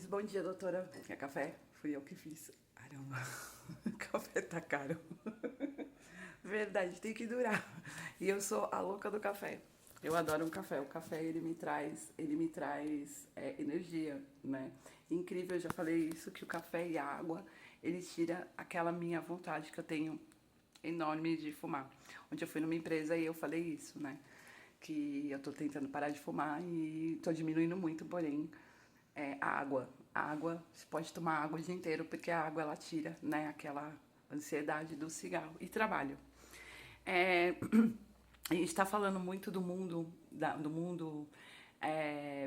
Mas bom dia, doutora. Quer café? Fui eu que fiz. Caramba, café tá caro. Verdade, tem que durar. E eu sou a louca do café. Eu adoro um café. O café, ele me traz energia, né? Incrível, eu já falei isso, que o café e a água, ele tira aquela minha vontade que eu tenho enorme de fumar. Ontem eu fui numa empresa e eu falei isso, né? Que eu tô tentando parar de fumar e tô diminuindo muito, porém, a água. A água, você pode tomar água o dia inteiro, porque a água, ela tira, né, aquela ansiedade do cigarro. E trabalho. É, a gente está falando muito do mundo,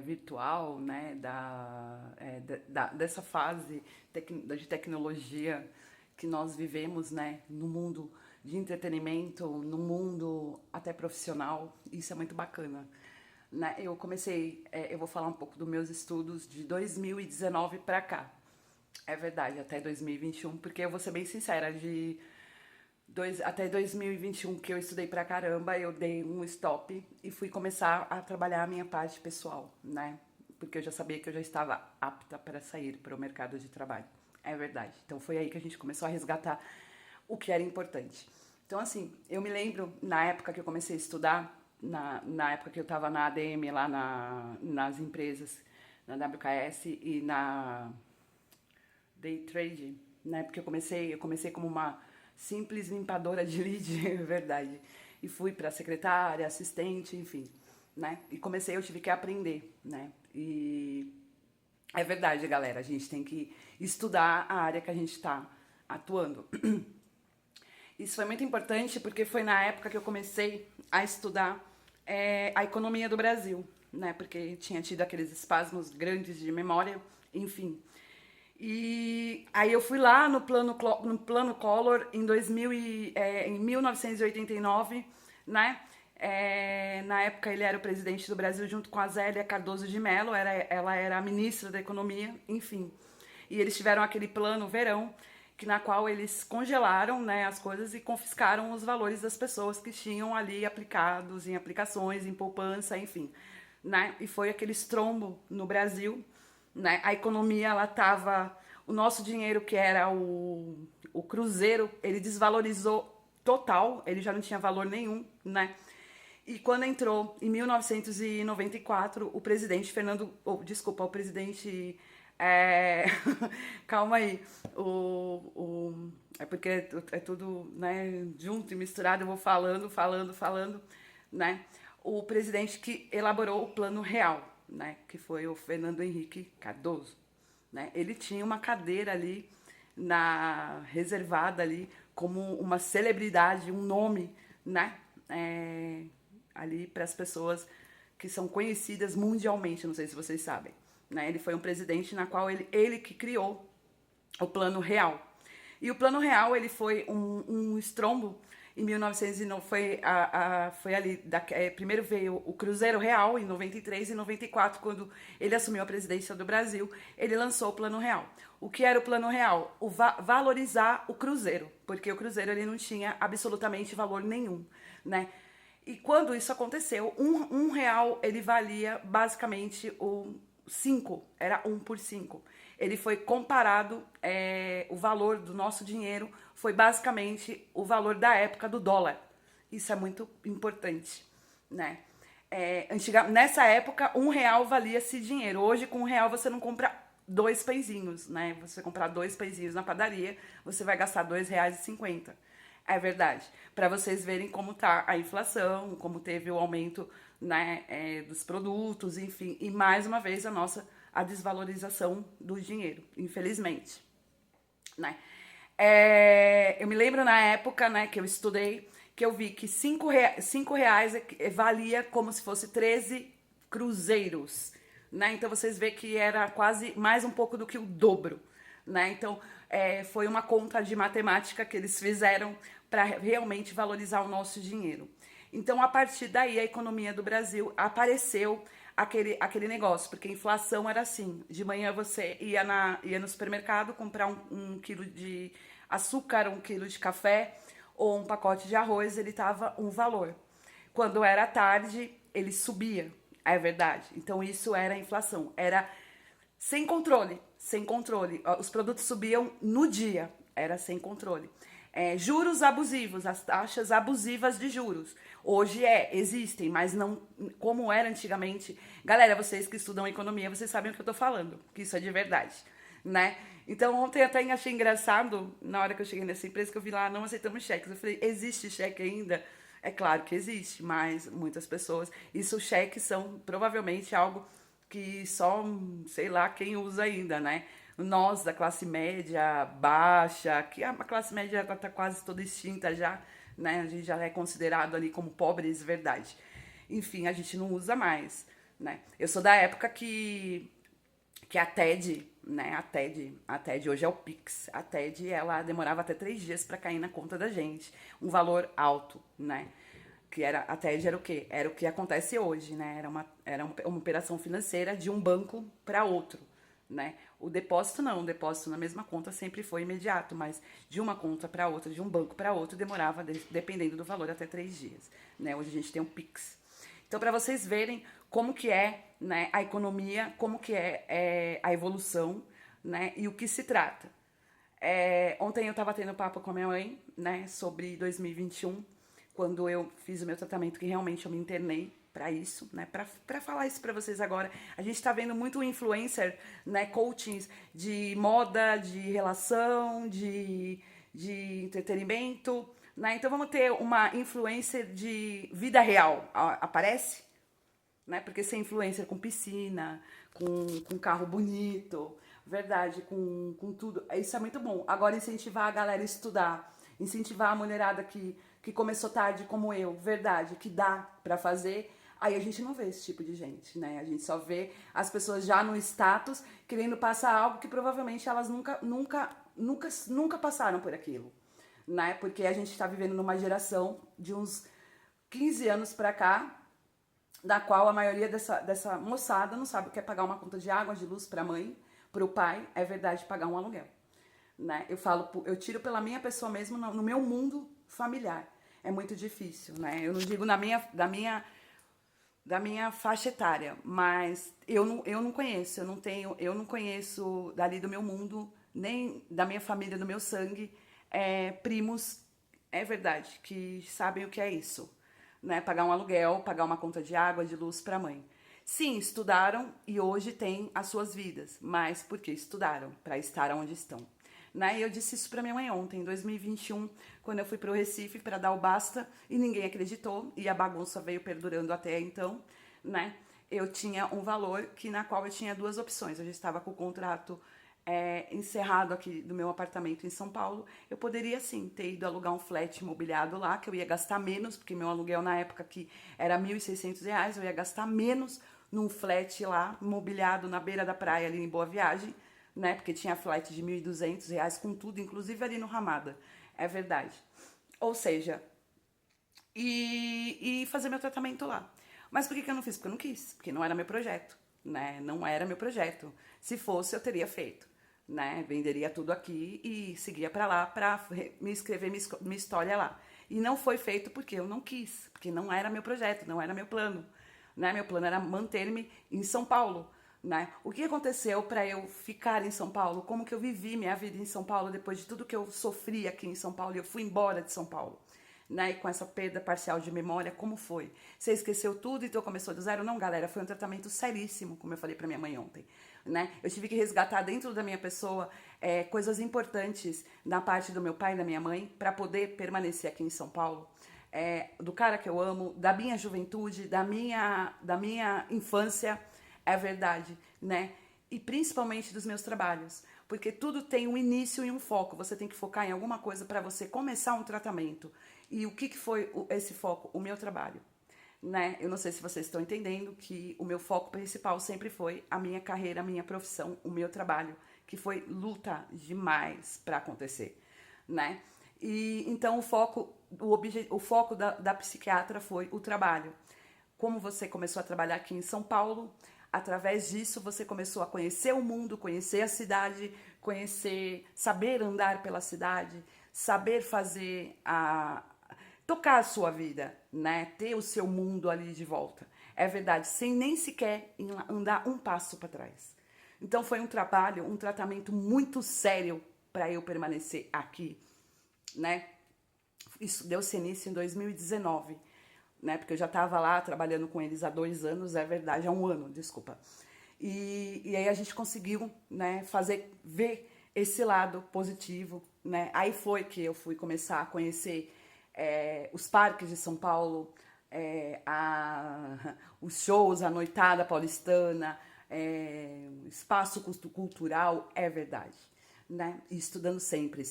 virtual, né, dessa fase de tecnologia que nós vivemos, né, no mundo de entretenimento, no mundo até profissional. Isso é muito bacana. Né? Eu vou falar um pouco dos meus estudos de 2019 para cá. É verdade, até 2021, porque eu vou ser bem sincera, até 2021 que eu estudei pra caramba, eu dei um stop e fui começar a trabalhar a minha parte pessoal, né? Porque eu já sabia que eu já estava apta para sair para o mercado de trabalho. É verdade. Então foi aí que a gente começou a resgatar o que era importante. Então, assim, eu me lembro, na época que eu comecei a estudar, na época que eu estava na ADM, lá nas empresas, na WKS e na Day Trade, né? Porque eu comecei como uma simples limpadora de lead, é verdade. E fui para secretária, assistente, enfim, né? E eu tive que aprender, né? E é verdade, galera, a gente tem que estudar a área que a gente está atuando. Isso foi muito importante porque foi na época que eu comecei a estudar a economia do Brasil, né? Porque tinha tido aqueles espasmos grandes de memória, enfim. E aí eu fui lá no plano Collor em 1989, né? Na época ele era o presidente do Brasil junto com a Zélia Cardoso de Mello, ela era a ministra da Economia, enfim. E eles tiveram aquele plano verão, na qual eles congelaram, né, as coisas e confiscaram os valores das pessoas que tinham ali aplicados em aplicações, em poupança, enfim. Né? E foi aquele estrombo no Brasil, né? A economia, ela tava, o nosso dinheiro, que era o cruzeiro, ele desvalorizou total, ele já não tinha valor nenhum, né? E quando entrou em 1994, o presidente o presidente calma aí, é porque é tudo, né, junto e misturado, eu vou falando, né? O presidente que elaborou o Plano Real, né, que foi o Fernando Henrique Cardoso, né? Ele tinha uma cadeira ali reservada ali como uma celebridade, um nome, né? Ali para as pessoas que são conhecidas mundialmente, não sei se vocês sabem. Né? Ele foi um presidente na qual ele que criou o Plano Real. E o Plano Real, ele foi um estrombo em 1909, foi ali, primeiro veio o Cruzeiro Real em 93 e 94, quando ele assumiu a presidência do Brasil, ele lançou o Plano Real. O que era o Plano Real? Valorizar o Cruzeiro, porque o Cruzeiro ele não tinha absolutamente valor nenhum, né? E quando isso aconteceu, um real ele valia basicamente o 5, era 1 por 5. Ele foi comparado, o valor do nosso dinheiro foi basicamente o valor da época do dólar. Isso é muito importante, né? Nessa época, 1 real valia esse dinheiro. Hoje, com 1 real, você não compra 2 pãezinhos, né? Você comprar 2 pãezinhos na padaria, você vai gastar R$ 2,50. É verdade. Para vocês verem como tá a inflação, como teve o aumento, né, dos produtos, enfim. E mais uma vez a desvalorização do dinheiro, infelizmente. Né? Eu me lembro na época, né, que eu estudei, que eu vi que R$ 5 valia como se fosse 13 cruzeiros. Né? Então vocês veem que era quase mais um pouco do que o dobro. Né? Então, foi uma conta de matemática que eles fizeram para realmente valorizar o nosso dinheiro. Então, a partir daí, a economia do Brasil apareceu aquele negócio, porque a inflação era assim: de manhã você ia no supermercado comprar um quilo de açúcar, 1 quilo de café ou um pacote de arroz, ele tava um valor. Quando era tarde, ele subia, é verdade. Então, isso era a inflação. Era Sem controle, sem controle. Os produtos subiam no dia, era sem controle. Juros abusivos, as taxas abusivas de juros. Hoje existem, mas não como era antigamente. Galera, vocês que estudam economia, vocês sabem o que eu tô falando, que isso é de verdade, né? Então ontem até achei engraçado, na hora que eu cheguei nessa empresa, que eu vi lá, não aceitamos cheques. Eu falei, existe cheque ainda? É claro que existe, mas muitas pessoas. Isso, cheques são provavelmente algo que só, sei lá, quem usa ainda, né? Nós da classe média baixa, que a classe média já tá quase toda extinta já, né? A gente já é considerado ali como pobres, verdade. Enfim, a gente não usa mais, né? Eu sou da época que a TED, né? A TED hoje é o Pix. A TED, ela demorava até 3 dias para cair na conta da gente. Um valor alto, né? Que era, a TED era o quê? Era o que acontece hoje, né? Era uma operação financeira de um banco para outro, né? O depósito não, o depósito na mesma conta sempre foi imediato, mas de uma conta para outra, de um banco para outro, demorava, dependendo do valor, até 3 dias, né? Hoje a gente tem um Pix. Então, para vocês verem como que é, né, a economia, como que é a evolução, né, e o que se trata. Ontem eu estava tendo papo com a minha mãe, né, sobre 2021, quando eu fiz o meu tratamento, que realmente eu me internei para isso, né, para falar isso para vocês agora. A gente está vendo muito influencer, né, coachings de moda, de relação, de entretenimento, né? Então vamos ter uma influencer de vida real, aparece? Né? Porque ser influencer com piscina, com carro bonito, verdade, com tudo, isso é muito bom. Agora, incentivar a galera a estudar, incentivar a mulherada que começou tarde como eu, verdade, que dá pra fazer, aí a gente não vê esse tipo de gente, né? A gente só vê as pessoas já no status querendo passar algo que provavelmente elas nunca passaram por aquilo, né? Porque a gente está vivendo numa geração de uns 15 anos pra cá, da qual a maioria dessa moçada não sabe o que é pagar uma conta de água, de luz para a mãe, para o pai, é verdade, pagar um aluguel. Né? Eu tiro pela minha pessoa mesmo, no meu mundo familiar. É muito difícil, né? Eu não digo da minha faixa etária, mas eu não conheço, eu não conheço dali do meu mundo, nem da minha família, do meu sangue, primos, é verdade, que sabem o que é isso, né? Pagar um aluguel, pagar uma conta de água, de luz para a mãe. Sim, estudaram e hoje têm as suas vidas, mas porque estudaram para estar onde estão. Né? E eu disse isso para minha mãe ontem, em 2021, quando eu fui para o Recife para dar o basta e ninguém acreditou e a bagunça veio perdurando até então, né? Eu tinha um valor na qual eu tinha duas opções. Eu já estava com o contrato encerrado aqui do meu apartamento em São Paulo. Eu poderia sim ter ido alugar um flat imobiliado lá, que eu ia gastar menos, porque meu aluguel na época aqui era R$ 1.600, eu ia gastar menos num flat lá, imobiliado na beira da praia ali em Boa Viagem, né? Porque tinha flat de R$ 1.200 com tudo, inclusive ali no Ramada. É verdade. Ou seja, e fazer meu tratamento lá. Mas por que eu não fiz? Porque eu não quis, porque não era meu projeto, né? Não era meu projeto. Se fosse, eu teria feito, né? Venderia tudo aqui e seguia para lá para me escrever minha história lá. E não foi feito porque eu não quis, porque não era meu projeto, não era meu plano, né? Meu plano era manter-me em São Paulo, né? O que aconteceu para eu ficar em São Paulo? Como que eu vivi minha vida em São Paulo depois de tudo que eu sofri aqui em São Paulo? E eu fui embora de São Paulo, né? E com essa perda parcial de memória, como foi? Você esqueceu tudo e então começou do zero? Não, galera, foi um tratamento seríssimo, como eu falei para minha mãe ontem, né? Eu tive que resgatar dentro da minha pessoa coisas importantes da parte do meu pai e da minha mãe para poder permanecer aqui em São Paulo. Do cara que eu amo, da minha juventude, da minha infância, é verdade, né? E principalmente dos meus trabalhos, porque tudo tem um início e um foco. Você tem que focar em alguma coisa para você começar um tratamento. E o que foi esse foco? O meu trabalho, né? Eu não sei se vocês estão entendendo que o meu foco principal sempre foi a minha carreira, a minha profissão, o meu trabalho, que foi luta demais para acontecer, né? E então o foco da psiquiatra foi o trabalho. Como você começou a trabalhar aqui em São Paulo, através disso você começou a conhecer o mundo, conhecer a cidade, saber andar pela cidade, saber tocar a sua vida, né? Ter o seu mundo ali de volta. É verdade, sem nem sequer andar um passo para trás. Então foi um trabalho, um tratamento muito sério para eu permanecer aqui, né? Isso deu-se início em 2019, né? Porque eu já estava lá trabalhando com eles há 2 anos, é verdade, há 1 ano, desculpa. E aí a gente conseguiu, né, ver esse lado positivo, né? Aí foi que eu fui começar a conhecer os parques de São Paulo, os shows, a noitada paulistana, espaço cultural, é verdade. Né? E estudando sempre,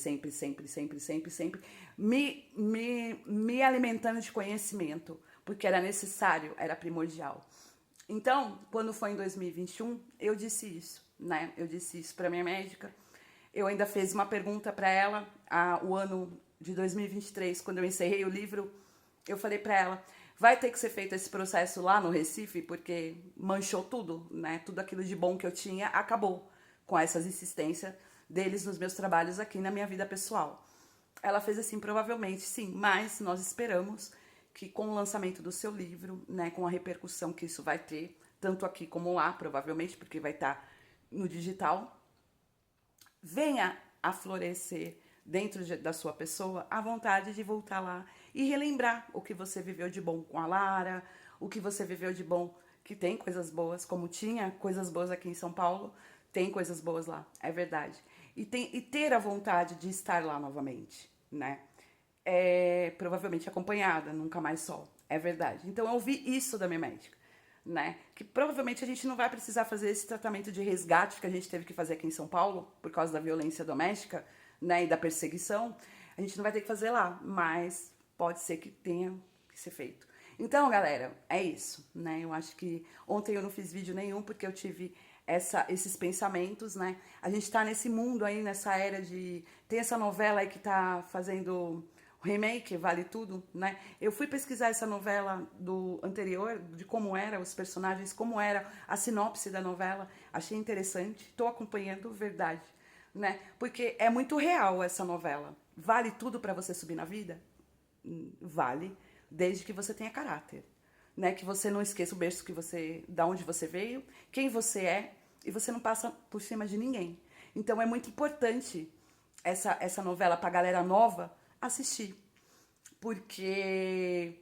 me alimentando de conhecimento, porque era necessário, era primordial. Então, quando foi em 2021, eu disse isso, né? Eu disse isso para minha médica. Eu ainda fiz uma pergunta para ela, o ano de 2023, quando eu encerrei o livro, eu falei para ela, vai ter que ser feito esse processo lá no Recife, porque manchou tudo, né? Tudo aquilo de bom que eu tinha acabou com essas insistências deles nos meus trabalhos aqui na minha vida pessoal. Ela fez assim, provavelmente sim, mas nós esperamos que com o lançamento do seu livro, né, com a repercussão que isso vai ter, tanto aqui como lá, provavelmente, porque vai estar no digital, venha a florescer dentro da sua pessoa a vontade de voltar lá e relembrar o que você viveu de bom com a Lara, o que você viveu de bom, que tem coisas boas, como tinha coisas boas aqui em São Paulo, tem coisas boas lá, é verdade. E ter a vontade de estar lá novamente, né? Provavelmente acompanhada, nunca mais só, é verdade. Então eu ouvi isso da minha médica, né? Que provavelmente a gente não vai precisar fazer esse tratamento de resgate que a gente teve que fazer aqui em São Paulo, por causa da violência doméstica, né, e da perseguição. A gente não vai ter que fazer lá, mas pode ser que tenha que ser feito. Então, galera, é isso, né? Eu acho que ontem eu não fiz vídeo nenhum porque eu tive esses pensamentos, né? A gente tá nesse mundo aí, nessa era de... Tem essa novela aí que tá fazendo o remake, Vale Tudo, né? Eu fui pesquisar essa novela do anterior, de como eram os personagens, como era a sinopse da novela. Achei interessante, tô acompanhando, verdade, né? Porque é muito real essa novela. Vale tudo pra você subir na vida? Vale, desde que você tenha caráter, né? Que você não esqueça o berço que você, da onde você veio, quem você é, e você não passa por cima de ninguém. Então é muito importante essa novela pra galera nova assistir, porque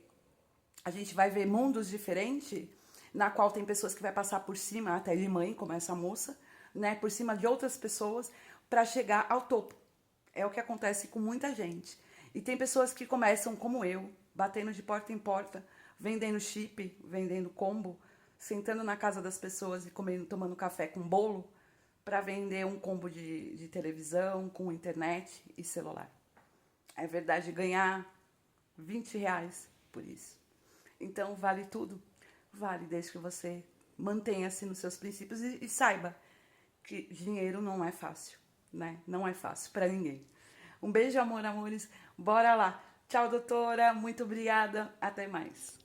a gente vai ver mundos diferentes, na qual tem pessoas que vai passar por cima, até de mãe, como essa moça, né? Por cima de outras pessoas para chegar ao topo. É o que acontece com muita gente. E tem pessoas que começam, como eu, batendo de porta em porta, vendendo chip, vendendo combo, sentando na casa das pessoas e comendo, tomando café com bolo, para vender um combo de televisão, com internet e celular. É verdade, ganhar R$ 20 por isso. Então, vale tudo? Vale, desde que você mantenha-se nos seus princípios e saiba que dinheiro não é fácil, né? Não é fácil para ninguém. Um beijo, amor, amores. Bora lá. Tchau, doutora. Muito obrigada. Até mais.